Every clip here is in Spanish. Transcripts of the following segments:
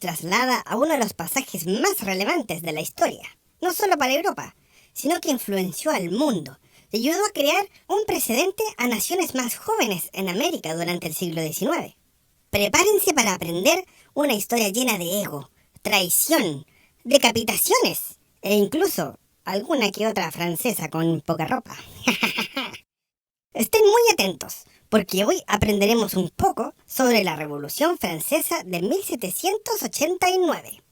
traslada a uno de los pasajes más relevantes de la historia, no solo para Europa, sino que influenció al mundo y ayudó a crear un precedente a naciones más jóvenes en América durante el siglo XIX. Prepárense para aprender una historia llena de ego, traición, decapitaciones e incluso alguna que otra francesa con poca ropa. Estén muy atentos, porque hoy aprenderemos un poco sobre la Revolución Francesa de 1789.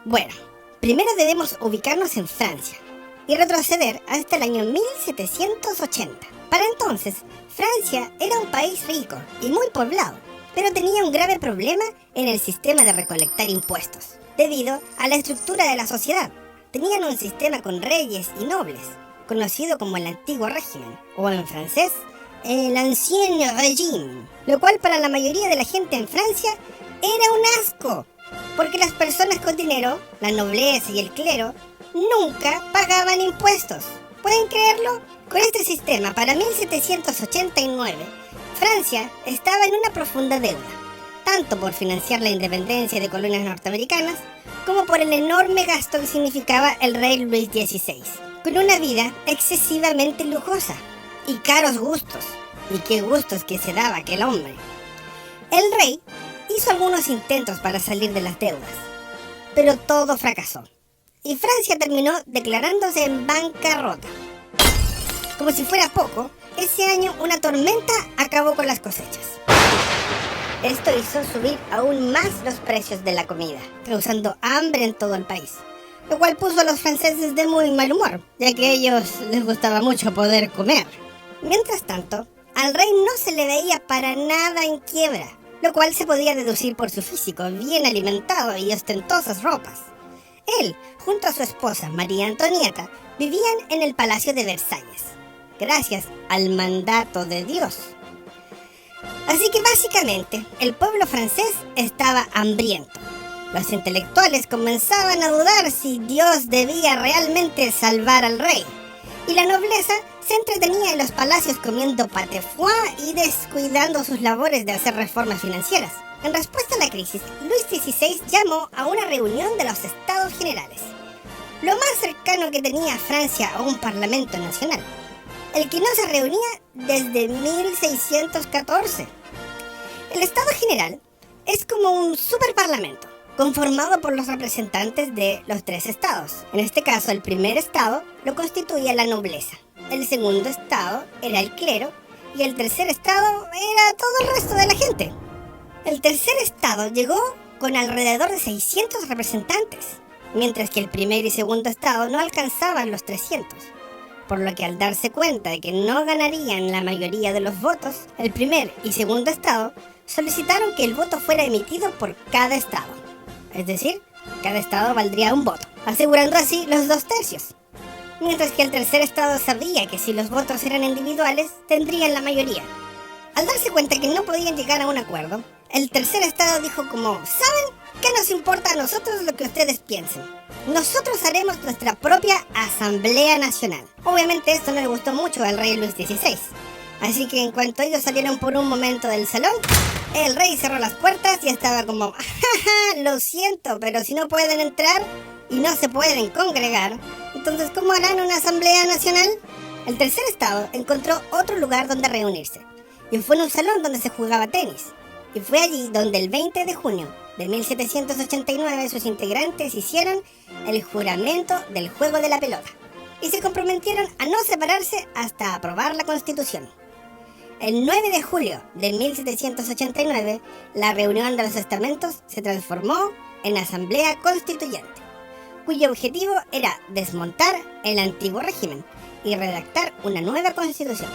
Bueno, primero debemos ubicarnos en Francia y retroceder hasta el año 1780. Para entonces, Francia era un país rico y muy poblado, pero tenía un grave problema en el sistema de recolectar impuestos, debido a la estructura de la sociedad. Tenían un sistema con reyes y nobles, conocido como el Antiguo Régimen, o en francés, el Ancien Régime, lo cual para la mayoría de la gente en Francia era un asco, porque las personas con dinero, la nobleza y el clero, nunca pagaban impuestos. ¿Pueden creerlo? Con este sistema, para 1789, Francia estaba en una profunda deuda, tanto por financiar la independencia de colonias norteamericanas, como por el enorme gasto que significaba el rey Luis XVI, con una vida excesivamente lujosa y caros gustos. Y qué gustos que se daba aquel hombre. El rey hizo algunos intentos para salir de las deudas, pero todo fracasó, y Francia terminó declarándose en bancarrota. Como si fuera poco, ese año una tormenta acabó con las cosechas. Esto hizo subir aún más los precios de la comida, causando hambre en todo el país, lo cual puso a los franceses de muy mal humor, ya que a ellos les gustaba mucho poder comer. Mientras tanto, al rey no se le veía para nada en quiebra, lo cual se podía deducir por su físico bien alimentado y ostentosas ropas. Él, junto a su esposa María Antonieta, vivían en el Palacio de Versalles, gracias al mandato de Dios. Así que básicamente, el pueblo francés estaba hambriento. Los intelectuales comenzaban a dudar si Dios debía realmente salvar al rey, y la nobleza se entretenía en los palacios comiendo pate foie y descuidando sus labores de hacer reformas financieras. En respuesta a la crisis, Luis XVI llamó a una reunión de los Estados Generales, lo más cercano que tenía Francia a un parlamento nacional, el que no se reunía desde 1614. El Estado General es como un superparlamento, conformado por los representantes de los tres estados. En este caso, el primer estado lo constituía la nobleza, el segundo estado era el clero y el tercer estado era todo el resto de la gente. El tercer estado llegó con alrededor de 600 representantes, mientras que el primer y segundo estado no alcanzaban los 300. Por lo que al darse cuenta de que no ganarían la mayoría de los votos, el primer y segundo estado solicitaron que el voto fuera emitido por cada estado. Es decir, cada estado valdría un voto, asegurando así los 2/3. Mientras que el tercer estado sabía que si los votos eran individuales, tendrían la mayoría. Al darse cuenta que no podían llegar a un acuerdo, el tercer estado dijo como, ¿saben qué nos importa a nosotros lo que ustedes piensen? Nosotros haremos nuestra propia Asamblea Nacional. Obviamente esto no le gustó mucho al rey Luis XVI. Así que en cuanto ellos salieron por un momento del salón, el rey cerró las puertas y estaba como, lo siento, pero si no pueden entrar y no se pueden congregar, entonces ¿cómo harán una Asamblea Nacional? El tercer estado encontró otro lugar donde reunirse, y fue en un salón donde se jugaba tenis. Y fue allí donde el 20 de junio de 1789 sus integrantes hicieron el juramento del juego de la pelota y se comprometieron a no separarse hasta aprobar la Constitución. El 9 de julio de 1789, la reunión de los estamentos se transformó en Asamblea Constituyente, cuyo objetivo era desmontar el antiguo régimen y redactar una nueva Constitución.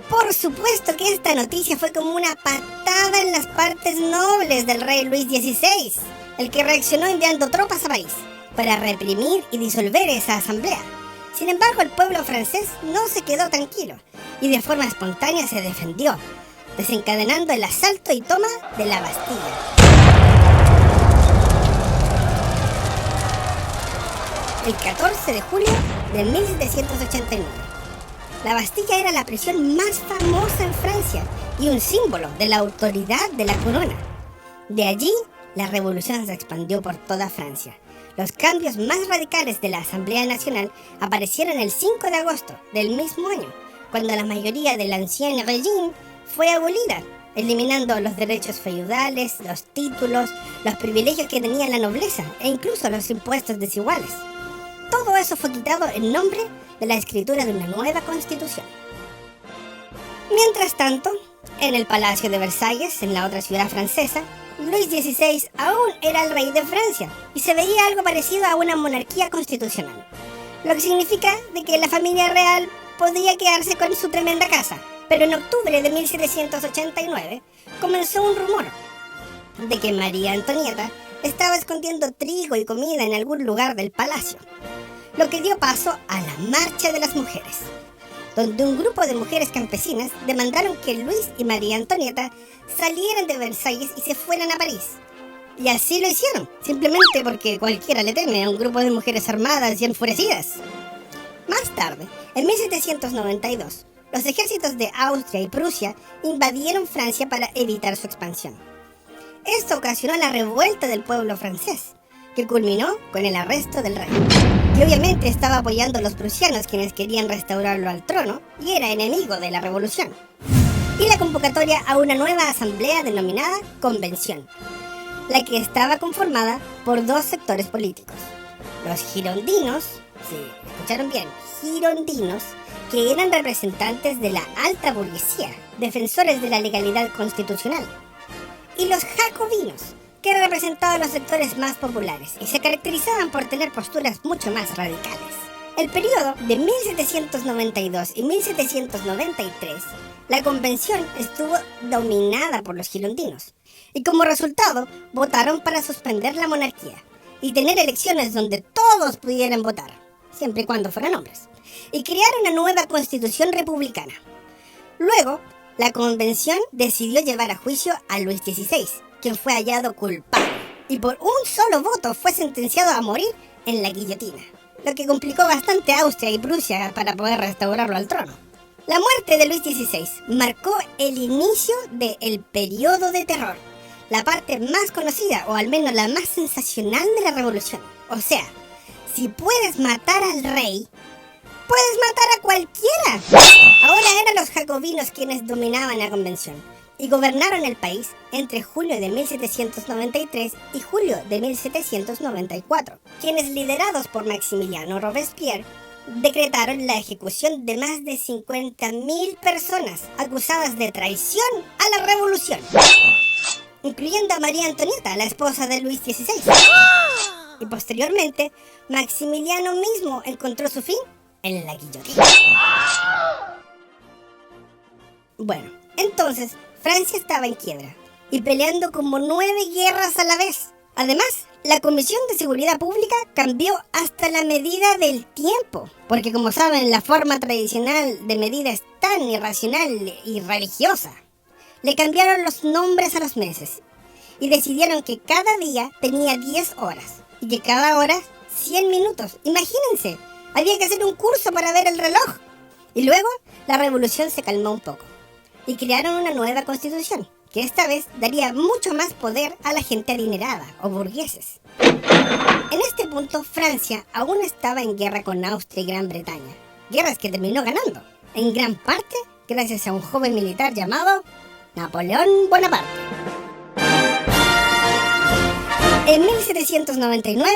Por supuesto que esta noticia fue como una patada en las partes nobles del rey Luis XVI, el que reaccionó enviando tropas a París para reprimir y disolver esa asamblea. Sin embargo, el pueblo francés no se quedó tranquilo y de forma espontánea se defendió, desencadenando el asalto y toma de la Bastilla. El 14 de julio de 1789. La Bastilla era la prisión más famosa en Francia y un símbolo de la autoridad de la corona. De allí, la revolución se expandió por toda Francia. Los cambios más radicales de la Asamblea Nacional aparecieron el 5 de agosto del mismo año, cuando la mayoría del Ancien Régime fue abolida, eliminando los derechos feudales, los títulos, los privilegios que tenía la nobleza e incluso los impuestos desiguales. Todo eso fue quitado en nombre de la escritura de una nueva constitución. Mientras tanto, en el Palacio de Versalles, en la otra ciudad francesa, Luis XVI aún era el rey de Francia y se veía algo parecido a una monarquía constitucional, lo que significa de que la familia real podía quedarse con su tremenda casa. Pero en octubre de 1789 comenzó un rumor de que María Antonieta estaba escondiendo trigo y comida en algún lugar del palacio, lo que dio paso a la Marcha de las Mujeres, donde un grupo de mujeres campesinas demandaron que Luis y María Antonieta salieran de Versalles y se fueran a París. Y así lo hicieron, simplemente porque cualquiera le teme a un grupo de mujeres armadas y enfurecidas. Más tarde, en 1792, los ejércitos de Austria y Prusia invadieron Francia para evitar su expansión. Esto ocasionó la revuelta del pueblo francés, que culminó con el arresto del rey, que obviamente estaba apoyando a los prusianos, quienes querían restaurarlo al trono y era enemigo de la revolución, y la convocatoria a una nueva asamblea denominada Convención, la que estaba conformada por dos sectores políticos: los girondinos, sí, escucharon bien, girondinos, que eran representantes de la alta burguesía, defensores de la legalidad constitucional, y los jacobinos, que representaban los sectores más populares y se caracterizaban por tener posturas mucho más radicales. El periodo de 1792 y 1793, la convención estuvo dominada por los girondinos, y como resultado votaron para suspender la monarquía y tener elecciones donde todos pudieran votar, siempre y cuando fueran hombres, y crear una nueva constitución republicana. Luego, la convención decidió llevar a juicio a Luis XVI, quien fue hallado culpable, y por un solo voto fue sentenciado a morir en la guillotina, lo que complicó bastante a Austria y Prusia para poder restaurarlo al trono. La muerte de Luis XVI marcó el inicio del periodo de terror, la parte más conocida, o al menos la más sensacional de la revolución. O sea, si puedes matar al rey, puedes matar a cualquiera. Ahora eran los jacobinos quienes dominaban la convención y gobernaron el país entre julio de 1793 y julio de 1794, quienes, liderados por Maximiliano Robespierre, decretaron la ejecución de más de 50.000 personas acusadas de traición a la revolución, incluyendo a María Antonieta, la esposa de Luis XVI. Y posteriormente, Maximiliano mismo encontró su fin en la guillotina. Bueno, entonces Francia estaba en quiebra y peleando como 9 guerras a la vez. Además, la Comisión de Seguridad Pública cambió hasta la medida del tiempo, porque como saben, la forma tradicional de medida es tan irracional y religiosa. Le cambiaron los nombres a los meses y decidieron que cada día tenía 10 horas y que cada hora 100 minutos. Imagínense, había que hacer un curso para ver el reloj. Y luego la revolución se calmó un poco y crearon una nueva constitución, que esta vez daría mucho más poder a la gente adinerada o burgueses. En este punto, Francia aún estaba en guerra con Austria y Gran Bretaña, guerras que terminó ganando, en gran parte gracias a un joven militar llamado Napoleón Bonaparte. En 1799,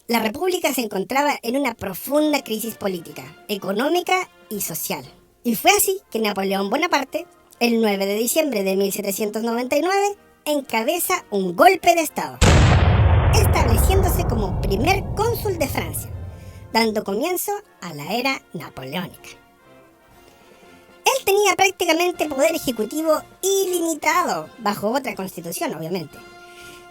la República se encontraba en una profunda crisis política, económica y social. Y fue así que Napoleón Bonaparte, el 9 de diciembre de 1799, encabeza un golpe de Estado, estableciéndose como primer cónsul de Francia, dando comienzo a la era napoleónica. Él tenía prácticamente poder ejecutivo ilimitado, bajo otra constitución, obviamente.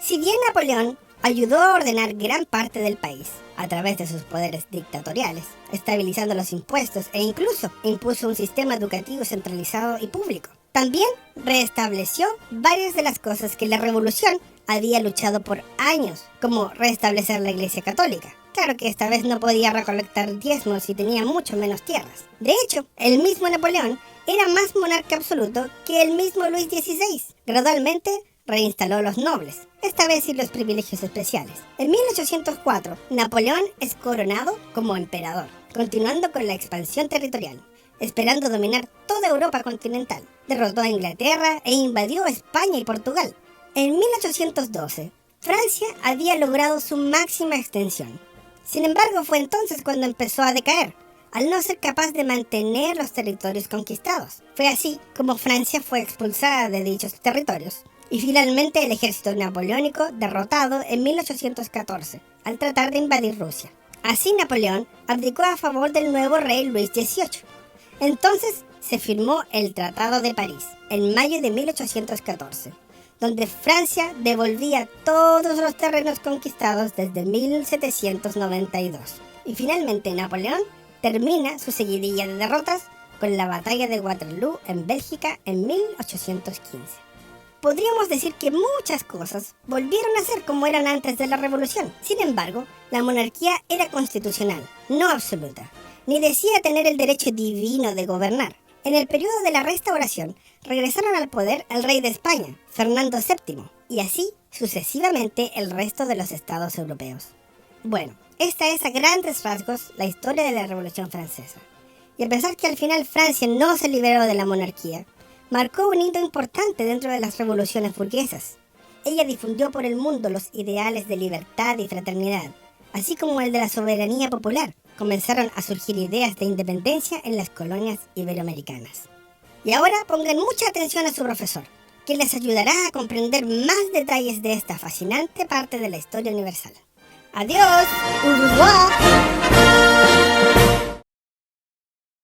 Si bien Napoleón ayudó a ordenar gran parte del país a través de sus poderes dictatoriales, estabilizando los impuestos e incluso impuso un sistema educativo centralizado y público, también restableció varias de las cosas que la revolución había luchado por años, como restablecer la Iglesia Católica, Claro que esta vez no podía recolectar diezmos y tenía mucho menos tierras. De hecho, el mismo Napoleón era más monarca absoluto que el mismo Luis XVI. Gradualmente reinstaló los nobles, esta vez sin los privilegios especiales. En 1804, Napoleón es coronado como emperador, continuando con la expansión territorial, esperando dominar toda Europa continental. Derrotó a Inglaterra e invadió España y Portugal. En 1812, Francia había logrado su máxima extensión. Sin embargo, fue entonces cuando empezó a decaer, al no ser capaz de mantener los territorios conquistados. Fue así como Francia fue expulsada de dichos territorios, y finalmente el ejército napoleónico derrotado en 1814, al tratar de invadir Rusia. Así Napoleón abdicó a favor del nuevo rey Luis XVIII. Entonces se firmó el Tratado de París, en mayo de 1814, donde Francia devolvía todos los terrenos conquistados desde 1792. Y finalmente Napoleón termina su seguidilla de derrotas con la batalla de Waterloo en Bélgica en 1815. Podríamos decir que muchas cosas volvieron a ser como eran antes de la revolución. Sin embargo, la monarquía era constitucional, no absoluta, ni decía tener el derecho divino de gobernar. En el periodo de la Restauración regresaron al poder el rey de España, Fernando VII, y así sucesivamente el resto de los estados europeos. Bueno, esta es a grandes rasgos la historia de la Revolución Francesa. Y a pesar que al final Francia no se liberó de la monarquía, marcó un hito importante dentro de las revoluciones burguesas. Ella difundió por el mundo los ideales de libertad y fraternidad, así como el de la soberanía popular. Comenzaron a surgir ideas de independencia en las colonias iberoamericanas. Y ahora pongan mucha atención a su profesor, que les ayudará a comprender más detalles de esta fascinante parte de la historia universal. ¡Adiós! ¡Au revoir!